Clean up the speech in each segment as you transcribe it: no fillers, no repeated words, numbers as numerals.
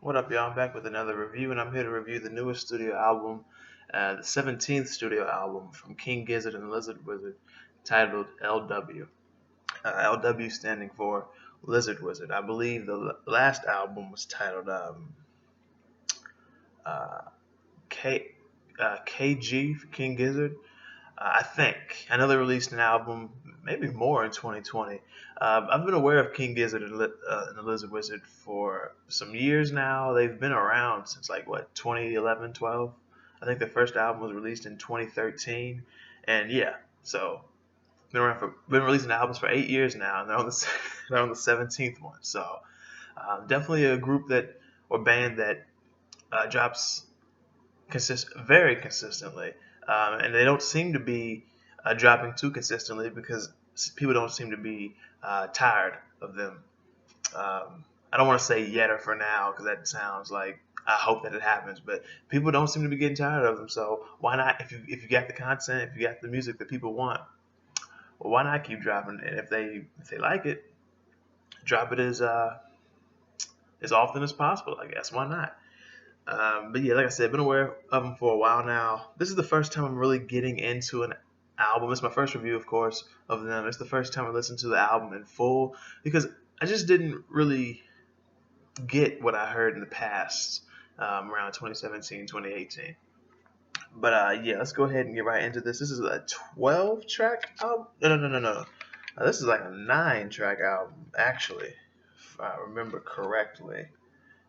What up, y'all? I'm back with another review, and I'm here to review the newest studio album, the 17th studio album from King Gizzard and the Lizard Wizard, titled LW. LW standing for Lizard Wizard. I believe the last album was titled uh, K, KG for King Gizzard. I think. I know they released an album, maybe more in 2020. I've been aware of King Gizzard and the Lizard Wizard for some years now. They've been around since like what 2011, 12. I think their first album was released in 2013, and yeah, so been releasing albums for 8 years now, and they're on the they're on the 17th one. So definitely a group that or band that drops very consistently, and they don't seem to be dropping too consistently because people don't seem to be tired of them. I don't want to say yet or for now because that sounds like I hope that it happens, but people don't seem to be getting tired of them. So why not? If you got the content, if you got the music that people want, well, why not keep dropping it? And if they like it, drop it as often as possible. I guess why not? But yeah, like I said, I've been aware of them for a while now. This is the first time I'm really getting into an album. It's my first review, of course, of them. It's the first time I listened to the album in full because I just didn't really get what I heard in the past around 2017, 2018. But yeah, let's go ahead and get right into this. This is a 12 track album. No. This is like a 9 track album, actually, if I remember correctly.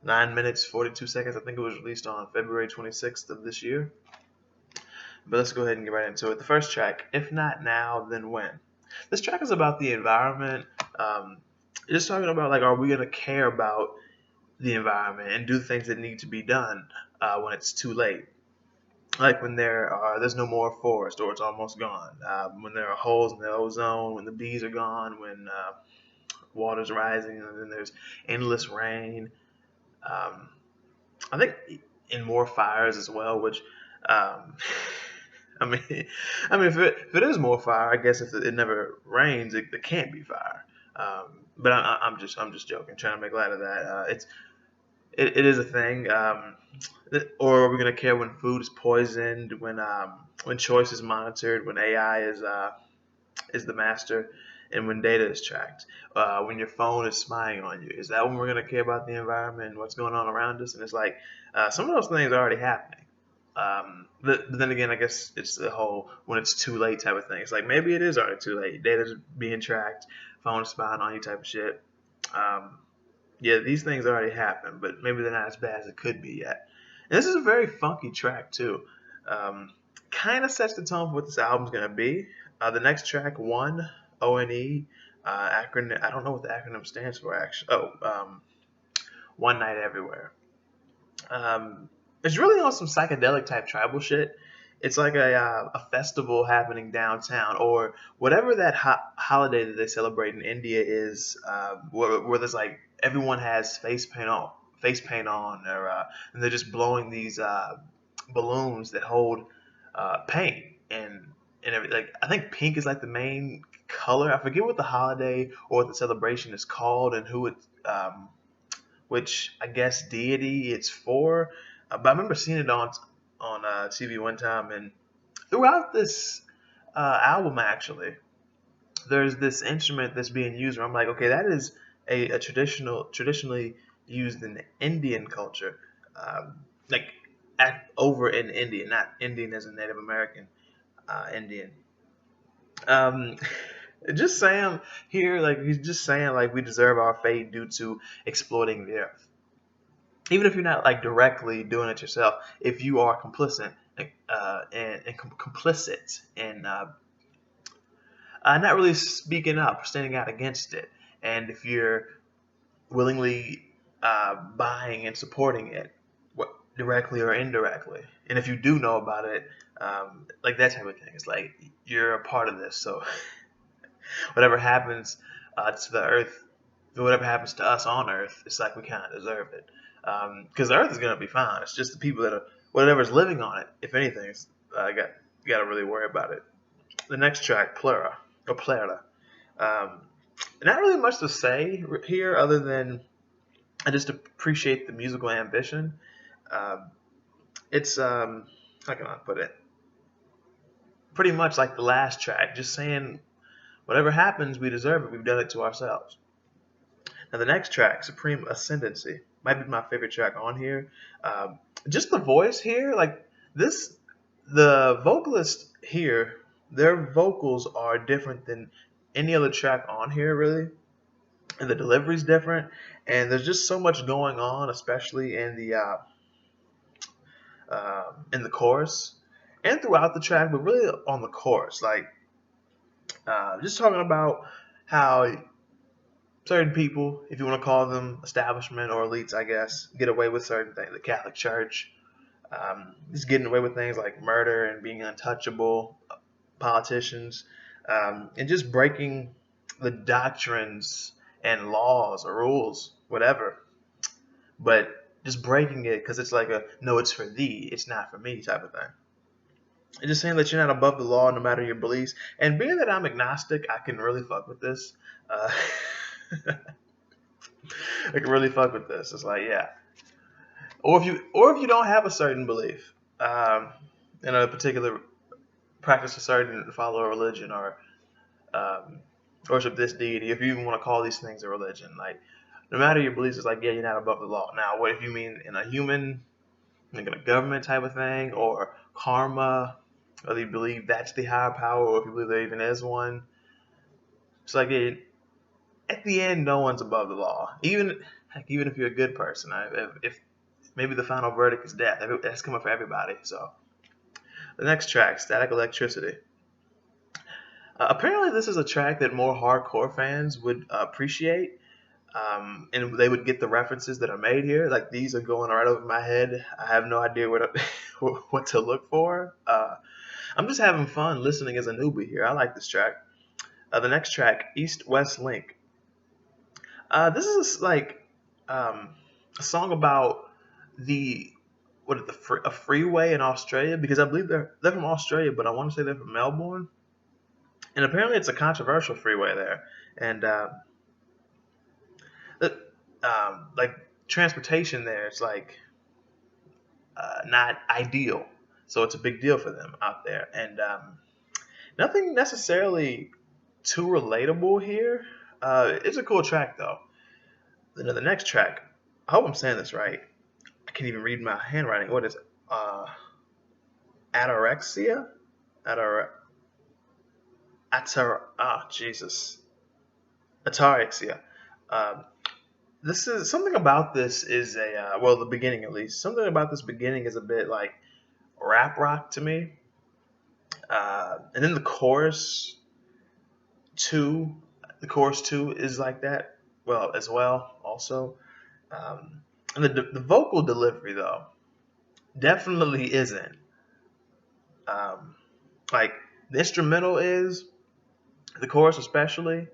9 minutes, 42 seconds. I think it was released on February 26th of this year. But let's go ahead and get right into it. The first track, If Not Now, Then When. This track is about the environment. Just talking about, like, are we going to care about the environment and do things that need to be done when it's too late? Like when there's no more forest or it's almost gone. When there are holes in the ozone, when the bees are gone, when water's rising, and then there's endless rain. I think in more fires as well, which um, I mean, if it is more fire, I guess if it never rains, it can't be fire. But I'm just joking, trying to make light of that. It is a thing. Or are we gonna care when food is poisoned, when choice is monitored, when AI is the master, and when data is tracked? When your phone is spying on you, is that when we're gonna care about the environment and what's going on around us? And it's like some of those things are already happening. But then again, I guess it's the whole when it's too late type of thing. It's like maybe it is already too late. Data's being tracked, phone spying on you type of shit. Um, yeah, these things already happened, but maybe they're not as bad as it could be yet. And this is a very funky track too. Um, kind of sets the tone for what this album's gonna be. The next track, ONE, acronym. I don't know what the acronym stands for actually. One Night Everywhere. Um, it's really on some psychedelic type tribal shit. It's like a festival happening downtown, or whatever that holiday that they celebrate in India is, where there's like everyone has face paint on, or and they're just blowing these balloons that hold paint and everything. Like I think pink is like the main color. I forget what the holiday or what the celebration is called and who it which I guess deity it's for. But I remember seeing it on TV one time, and throughout this album, actually, there's this instrument that's being used. Where I'm like, okay, that is a traditionally used in Indian culture, like over in India, not Indian as a Native American Indian. Um, just saying here, like he's just saying, like we deserve our fate due to exploiting the earth. Even if you're not like directly doing it yourself, if you are complicit complicit in not really speaking up, standing out against it, and if you're willingly buying and supporting it, directly or indirectly, and if you do know about it, like that type of thing, it's like you're a part of this. So whatever happens to the earth, whatever happens to us on Earth, it's like we kind of deserve it. Because the Earth is gonna be fine. It's just the people that are whatever's living on it. If anything, got to really worry about it. The next track, Plera. Not really much to say here other than I just appreciate the musical ambition. It's how can I put it? Pretty much like the last track, just saying whatever happens, we deserve it. We've done it to ourselves. Now the next track, Supreme Ascendancy, might be my favorite track on here. Just the voice here, like this, the vocalist here, their vocals are different than any other track on here, really, and the delivery's different. And there's just so much going on, especially in the chorus and throughout the track, but really on the chorus. Like just talking about how certain people, if you want to call them establishment or elites, I guess, get away with certain things. The Catholic Church, just getting away with things like murder and being untouchable, politicians, and just breaking the doctrines and laws or rules, whatever. But just breaking it because it's like a no, it's for thee, it's not for me type of thing. And just saying that you're not above the law no matter your beliefs. And being that I'm agnostic, I can really fuck with this. I can really fuck with this. It's like, yeah. Or if you don't have a certain belief, in a particular practice a certain follow a religion or worship this deity, if you even want to call these things a religion, like no matter your beliefs, it's like, yeah, you're not above the law. Now, what if you mean in a human, like in a government type of thing, or karma, whether you believe that's the higher power, or if you believe there even is one, it's like, yeah, at the end, no one's above the law. Even if you're a good person, if maybe the final verdict is death, that's coming for everybody. So the next track, Static Electricity. Apparently, this is a track that more hardcore fans would appreciate. And they would get the references that are made here. Like these are going right over my head. I have no idea what to look for. I'm just having fun listening as a newbie here. I like this track. The next track, East West Link. This is like a song about a freeway in Australia, because I believe they're from Australia, but I want to say they're from Melbourne. And apparently it's a controversial freeway there. And like transportation there, it's like not ideal, so it's a big deal for them out there. And nothing necessarily too relatable here. It's a cool track though. Then the next track, I hope I'm saying this right. I can't even read my handwriting. What is it? Anorexia? Jesus. Atarexia. This is something about this is the beginning at least. Something about this beginning is a bit like rap rock to me. And then the chorus two is like that. Well, as well, also. And the vocal delivery though definitely isn't. Like the instrumental is, the chorus especially,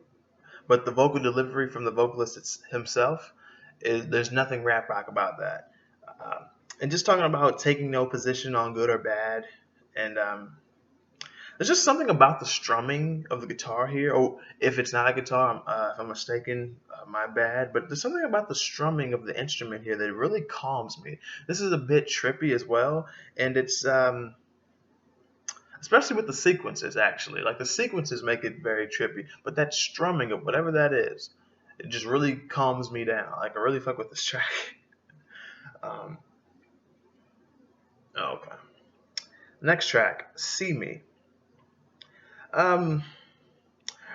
but the vocal delivery from the vocalist himself there's nothing rap rock about that. And just talking about taking no position on good or bad, and there's just something about the strumming of the guitar here. Or if it's not a guitar, if I'm mistaken, my bad. But there's something about the strumming of the instrument here that really calms me. This is a bit trippy as well, and it's especially with the sequences, actually. Like the sequences make it very trippy, but that strumming of whatever that is, it just really calms me down. Like I really fuck with this track. Okay. Next track, See Me.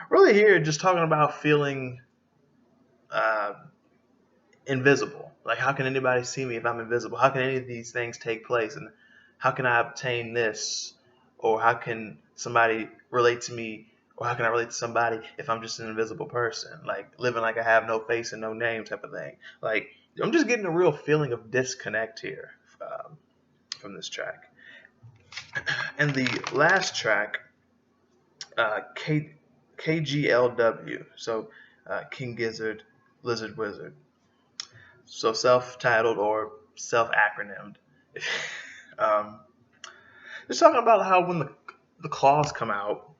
Really here, just talking about feeling invisible. Like how can anybody see me if I'm invisible? How can any of these things take place? And how can I obtain this? Or how can somebody relate to me? Or how can I relate to somebody if I'm just an invisible person? Like living like I have no face and no name type of thing. Like I'm just getting a real feeling of disconnect here from this track. And the last track, KGLW. So King Gizzard, Lizard Wizard. So self-titled or self-acronymed. Just talking about how when the claws come out,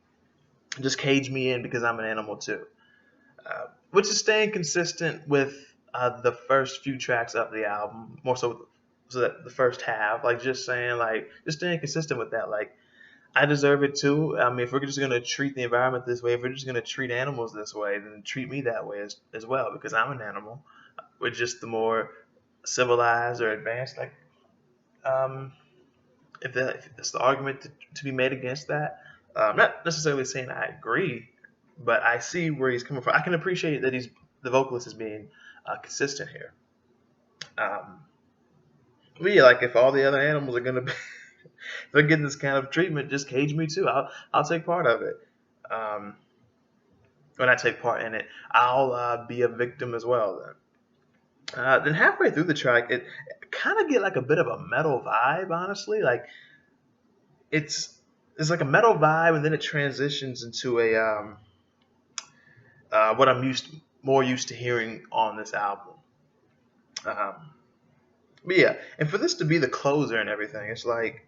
just cage me in because I'm an animal too. Which is staying consistent with the first few tracks of the album, more so that the first half, like just saying like just staying consistent with that. Like I deserve it too. I mean, if we're just gonna treat the environment this way, if we're just gonna treat animals this way, then treat me that way as well because I'm an animal. We're just the more civilized or advanced. Like um, if that's the argument to be made against that, not necessarily saying I agree, but I see where he's coming from. I can appreciate that the vocalist is being consistent here. Um, but yeah, like if all the other animals are gonna be, if they're getting this kind of treatment, just cage me too. I'll take part of it. Um, when I take part in it, I'll be a victim as well. Then halfway through the track, it kind of get like a bit of a metal vibe, honestly. Like it's it's like a metal vibe, and then it transitions into a what I'm more used to hearing on this album. Um, but yeah, and for this to be the closer and everything, it's like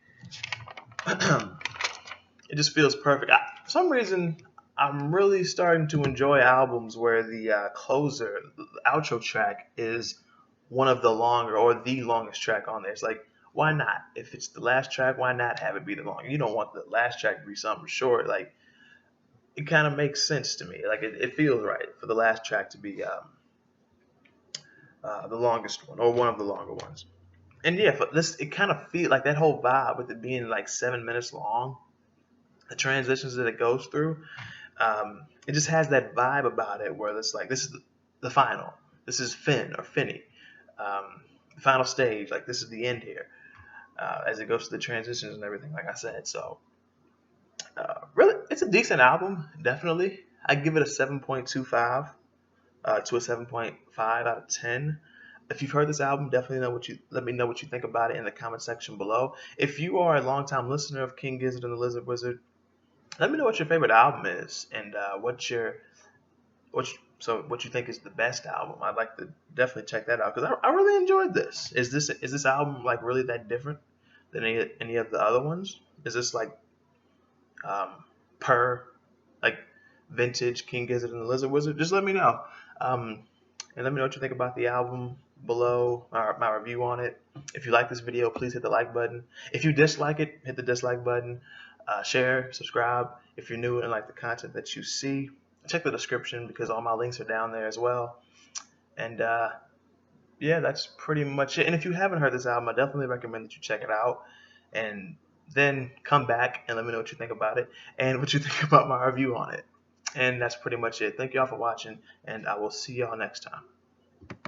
it just feels perfect. For some reason, I'm really starting to enjoy albums where the closer, the outro track, is one of the longer or the longest track on there. It's like, why not? If it's the last track, why not have it be the longer? You don't want the last track to be something short. Like, it kind of makes sense to me. Like, it feels right for the last track to be the longest one or one of the longer ones. And yeah, for this, it kind of feels like that whole vibe with it being like 7 minutes long, the transitions that it goes through. It just has that vibe about it where it's like this is the final. This is Finn or Finny, the final stage. Like this is the end here as it goes through the transitions and everything. Like I said, so really, it's a decent album. Definitely, I give it a 7.25 to a 7.5 out of 10. If you've heard this album, definitely let me know what you think about it in the comment section below. If you are a longtime listener of King Gizzard and the Lizard Wizard, let me know what your favorite album is and what you think is the best album. I'd like to definitely check that out because I really enjoyed this. Is this album like really that different than any of the other ones? Is this like um, per like vintage King Gizzard and the Lizard Wizard? Just let me know. Um, and let me know what you think about the album below my review on it. If you like this video, please hit the like button. If you dislike it, hit the dislike button. Share, subscribe if you're new and like the content that you see. Check the description because all my links are down there as well. And yeah, that's pretty much it. And if you haven't heard this album, I definitely recommend that you check it out. And then come back and let me know what you think about it and what you think about my review on it. And that's pretty much it. Thank y'all for watching, and I will see y'all next time.